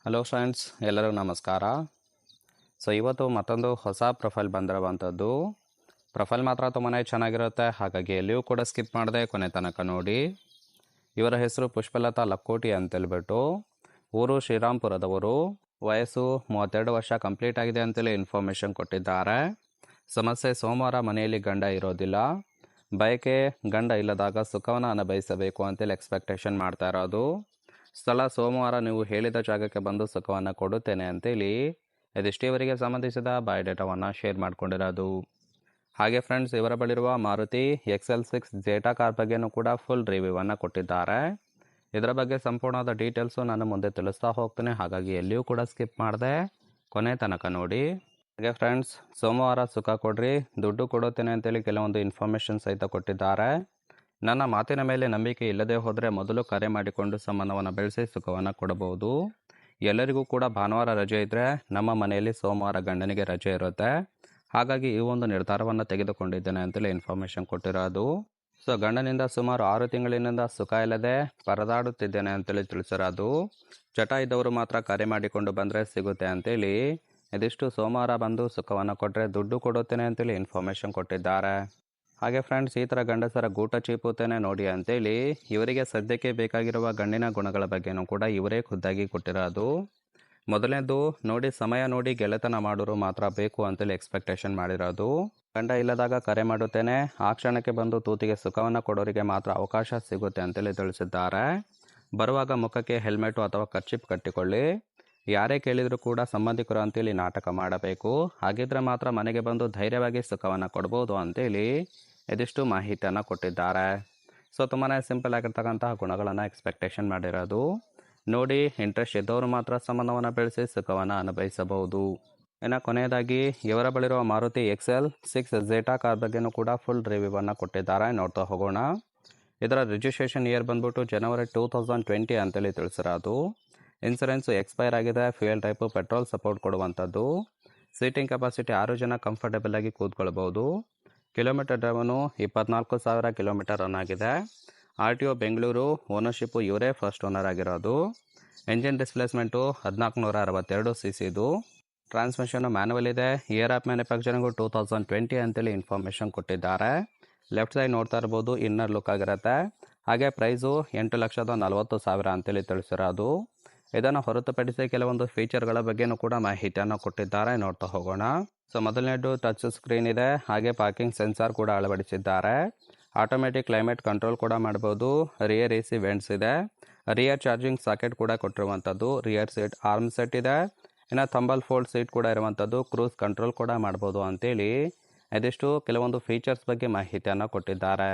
Hello friends, ಎಲ್ಲರಿಗೂ ನಮಸ್ಕಾರ. ಇವತ್ತು ಮತ್ತೊಂದು ಹೊಸ ಪ್ರೊಫೈಲ್ ಬಂದಿರುವಂಥದ್ದು. ಪ್ರೊಫೈಲ್ ಮಾತ್ರ ತುಂಬಾ ಚೆನ್ನಾಗಿರುತ್ತೆ, ಹಾಗಾಗಿ ಎಲ್ಲಿಯೂ ಕೂಡ ಸ್ಕಿಪ್ ಮಾಡದೆ ಕೊನೆ ತನಕ ನೋಡಿ. ಇವರ ಹೆಸರು ಪುಷ್ಪಲತಾ ಲಕ್ಕೋಟಿ ಅಂತೇಳ್ಬಿಟ್ಟು, ಊರು ಶ್ರೀರಾಮ್ಪುರದವರು, ವಯಸ್ಸು 32 ವರ್ಷ ಕಂಪ್ಲೀಟ್ ಆಗಿದೆ ಅಂತೇಳಿ ಇನ್ಫಾರ್ಮೇಷನ್ ಕೊಟ್ಟಿದ್ದಾರೆ. ಸಮಸ್ಯೆ: ಸೋಮವಾರ ಮನೆಯಲ್ಲಿ ಗಂಡ ಇರೋದಿಲ್ಲ. ಬಯಕೆ: ಗಂಡ ಇಲ್ಲದಾಗ ಸುಖವನ್ನು ಅನುಭವಿಸಬೇಕು ಅಂತೇಳಿ ಎಕ್ಸ್ಪೆಕ್ಟೇಷನ್ ಮಾಡ್ತಾ ಇರೋದು. ಸ್ಥಳ: ಸೋಮವಾರ ನೀವು ಹೇಳಿದ ಜಾಗಕ್ಕೆ ಬಂದು ಸುಖವನ್ನು ಕೊಡುತ್ತೇನೆ ಅಂತೇಳಿ ಇದಿಷ್ಟು ಇವರಿಗೆ ಸಂಬಂಧಿಸಿದ ಬಯೋಡೇಟಾವನ್ನು ಶೇರ್ ಮಾಡ್ಕೊಂಡಿರೋದು. ಹಾಗೆ ಫ್ರೆಂಡ್ಸ್, ಇವರ ಬಳಿರುವ ಮಾರುತಿ XL6 ಜೇಟಾ ಕಾರ್ ಬಗ್ಗೆನೂ ಕೂಡ ಫುಲ್ ರಿವ್ಯೂವನ್ನು ಕೊಟ್ಟಿದ್ದಾರೆ. ಇದರ ಬಗ್ಗೆ ಸಂಪೂರ್ಣವಾದ ಡೀಟೇಲ್ಸು ನಾನು ಮುಂದೆ ತಿಳಿಸ್ತಾ ಹೋಗ್ತೇನೆ, ಹಾಗಾಗಿ ಎಲ್ಲಿಯೂ ಕೂಡ ಸ್ಕಿಪ್ ಮಾಡದೆ ಕೊನೆ ತನಕ ನೋಡಿ. ಹಾಗೆ ಫ್ರೆಂಡ್ಸ್, ಸೋಮವಾರ ಸುಖ ಕೊಡ್ರಿ, ದುಡ್ಡು ಕೊಡುತ್ತೇನೆ ಅಂತೇಳಿ ಕೆಲವೊಂದು ಇನ್ಫಾರ್ಮೇಷನ್ ಸಹಿತ ಕೊಟ್ಟಿದ್ದಾರೆ. ನನ್ನ ಮಾತಿನ ಮೇಲೆ ನಂಬಿಕೆ ಇಲ್ಲದೆ ಹೋದರೆ ಮೊದಲು ಕರೆ ಮಾಡಿಕೊಂಡು ಸಂಬಂಧವನ್ನು ಬೆಳೆಸಿ ಸುಖವನ್ನು ಕೊಡಬಹುದು. ಎಲ್ಲರಿಗೂ ಕೂಡ ಭಾನುವಾರ ರಜೆ ಇದ್ದರೆ ನಮ್ಮ ಮನೆಯಲ್ಲಿ ಸೋಮವಾರ ಗಂಡನಿಗೆ ರಜೆ ಇರುತ್ತೆ, ಹಾಗಾಗಿ ಈ ಒಂದು ನಿರ್ಧಾರವನ್ನು ತೆಗೆದುಕೊಂಡಿದ್ದೇನೆ ಅಂತೇಳಿ ಇನ್ಫಾರ್ಮೇಷನ್ ಕೊಟ್ಟಿರೋದು. ಗಂಡನಿಂದ ಸುಮಾರು 6 ತಿಂಗಳಿನಿಂದ ಸುಖ ಇಲ್ಲದೆ ಪರದಾಡುತ್ತಿದ್ದೇನೆ ಅಂತೇಳಿ ತಿಳಿಸಿರೋದು. ಚಟ ಇದ್ದವರು ಮಾತ್ರ ಕರೆ ಮಾಡಿಕೊಂಡು ಬಂದರೆ ಸಿಗುತ್ತೆ ಅಂತೇಳಿ ಇದಿಷ್ಟು ಸೋಮವಾರ ಬಂದು ಸುಖವನ್ನು ಕೊಟ್ಟರೆ ದುಡ್ಡು ಕೊಡುತ್ತೇನೆ ಅಂತೇಳಿ ಇನ್ಫಾರ್ಮೇಷನ್ ಕೊಟ್ಟಿದ್ದಾರೆ. ಹಾಗೆ ಫ್ರೆಂಡ್ಸ್, ಈ ಥರ ಗಂಡಸರ ಗೂಟ ಚೀಪುತ್ತೇನೆ ನೋಡಿ ಅಂತೇಳಿ ಇವರಿಗೆ ಸದ್ಯಕ್ಕೆ ಬೇಕಾಗಿರುವ ಗಂಡಿನ ಗುಣಗಳ ಬಗ್ಗೆನೂ ಕೂಡ ಇವರೇ ಖುದ್ದಾಗಿ ಕೊಟ್ಟಿರೋದು. ಮೊದಲನೇದು ನೋಡಿ, ಸಮಯ ನೋಡಿ ಗೆಳೆತನ ಮಾಡೋರು ಮಾತ್ರ ಬೇಕು ಅಂತೇಳಿ ಎಕ್ಸ್ಪೆಕ್ಟೇಷನ್ ಮಾಡಿರೋದು. ಗಂಡ ಇಲ್ಲದಾಗ ಕರೆ ಮಾಡುತ್ತೇನೆ, ಆ ಕ್ಷಣಕ್ಕೆ ಬಂದು ತೂತಿಗೆ ಸುಖವನ್ನು ಕೊಡೋರಿಗೆ ಮಾತ್ರ ಅವಕಾಶ ಸಿಗುತ್ತೆ ಅಂತೇಳಿ ತಿಳಿಸಿದ್ದಾರೆ. ಬರುವಾಗ ಮುಖಕ್ಕೆ ಹೆಲ್ಮೆಟು ಅಥವಾ ಕರ್ಚಿಪ್ ಕಟ್ಟಿಕೊಳ್ಳಿ. ಯಾರೇ ಕೇಳಿದರೂ ಕೂಡ ಸಂಬಂಧಿಕರು ಅಂತೇಳಿ ನಾಟಕ ಮಾಡಬೇಕು, ಹಾಗಿದ್ರೆ ಮಾತ್ರ ಮನೆಗೆ ಬಂದು ಧೈರ್ಯವಾಗಿ ಸುಖವನ್ನು ಕೊಡ್ಬೋದು ಅಂತೇಳಿ ಇದಿಷ್ಟು ಮಾಹಿತಿಯನ್ನು ಕೊಟ್ಟಿದ್ದಾರೆ. ತುಂಬಾ ಸಿಂಪಲ್ ಆಗಿರ್ತಕ್ಕಂತಹ ಗುಣಗಳನ್ನು ಎಕ್ಸ್ಪೆಕ್ಟೇಷನ್ ಮಾಡಿರೋದು. ನೋಡಿ, ಇಂಟ್ರೆಸ್ಟ್ ಇದ್ದವರು ಮಾತ್ರ ಸಂಬಂಧವನ್ನು ಬೆಳೆಸಿ ಸುಖವನ್ನು ಅನುಭವಿಸಬಹುದು. ಇನ್ನು ಕೊನೆಯದಾಗಿ ಇವರ ಬಳಿರುವ ಮಾರುತಿ XL6 ಜೇಟಾ ಕಾರ್ ಬಗ್ಗೆನೂ ಕೂಡ ಫುಲ್ ರಿವ್ಯೂವನ್ನು ಕೊಟ್ಟಿದ್ದಾರೆ, ನೋಡ್ತಾ ಹೋಗೋಣ. ಇದರ ರಿಜಿಸ್ಟ್ರೇಷನ್ ಇಯರ್ ಬಂದ್ಬಿಟ್ಟು ಜನವರಿ 2020 ಅಂತೇಳಿ ತಿಳಿಸಿರೋದು. ಇನ್ಸೂರೆನ್ಸು ಎಕ್ಸ್ಪೈರ್ ಆಗಿದೆ. ಫ್ಯೂಯಲ್ ಟೈಪು ಪೆಟ್ರೋಲ್ ಸಪೋರ್ಟ್ ಕೊಡುವಂಥದ್ದು. ಸೀಟಿಂಗ್ ಕೆಪಾಸಿಟಿ 6 ಜನ ಕಂಫರ್ಟಬಲ್ ಆಗಿ ಕೂತ್ಕೊಳ್ಬೋದು. ಕಿಲೋಮೀಟರ್ ಡ್ರೈವನು 24,000 ಕಿಲೋಮೀಟರ್ ರನ್ ಆಗಿದೆ. RTO ಬೆಂಗಳೂರು. ಓನರ್ಶಿಪ್ಪು ಇವರೇ ಫಸ್ಟ್ ಓನರ್ ಆಗಿರೋದು. Engine displacement 1462 cc. Transmission manual ಇದೆ. ಇಯರ್ ಆಫ್ ಮ್ಯಾನುಫ್ಯಾಕ್ಚರಿಂಗು 2020 ಅಂತೇಳಿ ಇನ್ಫಾರ್ಮೇಷನ್ ಕೊಟ್ಟಿದ್ದಾರೆ. ಲೆಫ್ಟ್ ಸೈಡ್ ನೋಡ್ತಾ ಇರ್ಬೋದು, ಇನ್ನರ್ ಲುಕ್ ಆಗಿರುತ್ತೆ. ಹಾಗೆ ಪ್ರೈಸು 8,40,000 ಅಂತೇಳಿ ತಿಳಿಸಿರೋದು. ಇದನ್ನು ಹೊರತುಪಡಿಸಿ ಕೆಲವೊಂದು ಫೀಚರ್ಗಳ ಬಗ್ಗೆನೂ ಕೂಡ ಮಾಹಿತಿಯನ್ನು ಕೊಟ್ಟಿದ್ದಾರೆ, ನೋಡ್ತಾ ಹೋಗೋಣ. ಮೊದಲನೇದು ಟಚ್ ಸ್ಕ್ರೀನ್ ಇದೆ, ಹಾಗೆ ಪಾರ್ಕಿಂಗ್ ಸೆನ್ಸಾರ್ ಕೂಡ ಅಳವಡಿಸಿದ್ದಾರೆ. ಆಟೋಮೆಟಿಕ್ ಕ್ಲೈಮೇಟ್ ಕಂಟ್ರೋಲ್ ಕೂಡ ಮಾಡ್ಬೋದು. ರಿಯರ್ AC ವೆಂಟ್ಸ್ ಇದೆ. ರಿಯರ್ ಚಾರ್ಜಿಂಗ್ ಸಾಕೆಟ್ ಕೂಡ ಕೊಟ್ಟಿರುವಂಥದ್ದು. ರಿಯರ್ ಸೀಟ್ ಆರ್ಮ್ ಸೆಟ್ ಇದೆ. ಇನ್ನು ಥಂಬಲ್ ಫೋಲ್ಡ್ ಸೀಟ್ ಕೂಡ ಇರುವಂಥದ್ದು. ಕ್ರೂಸ್ ಕಂಟ್ರೋಲ್ ಕೂಡ ಮಾಡ್ಬೋದು ಅಂತೇಳಿ ಇದಿಷ್ಟು ಕೆಲವೊಂದು ಫೀಚರ್ಸ್ ಬಗ್ಗೆ ಮಾಹಿತಿಯನ್ನು ಕೊಟ್ಟಿದ್ದಾರೆ.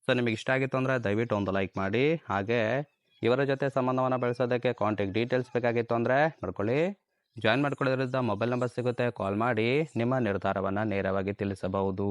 ನಿಮಗೆ ಇಷ್ಟ ಆಗಿತ್ತು ಅಂದರೆ ದಯವಿಟ್ಟು ಒಂದು ಲೈಕ್ ಮಾಡಿ. ಹಾಗೆ ಇವರ ಜೊತೆ ಸಂಬಂಧವನ್ನು ಬೆಳೆಸೋದಕ್ಕೆ ಕಾಂಟ್ಯಾಕ್ಟ್ ಡೀಟೇಲ್ಸ್ ಬೇಕಾಗಿತ್ತು ಅಂದರೆ ನೋಡ್ಕೊಳ್ಳಿ. ಜಾಯಿನ್ ಮಾಡ್ಕೊಳ್ಳೋದ್ರಿಂದ ಮೊಬೈಲ್ ನಂಬರ್ ಸಿಗುತ್ತೆ, ಕಾಲ್ ಮಾಡಿ ನಿಮ್ಮ ನಿರ್ಧಾರವನ್ನು ನೇರವಾಗಿ ತಿಳಿಸಬಹುದು.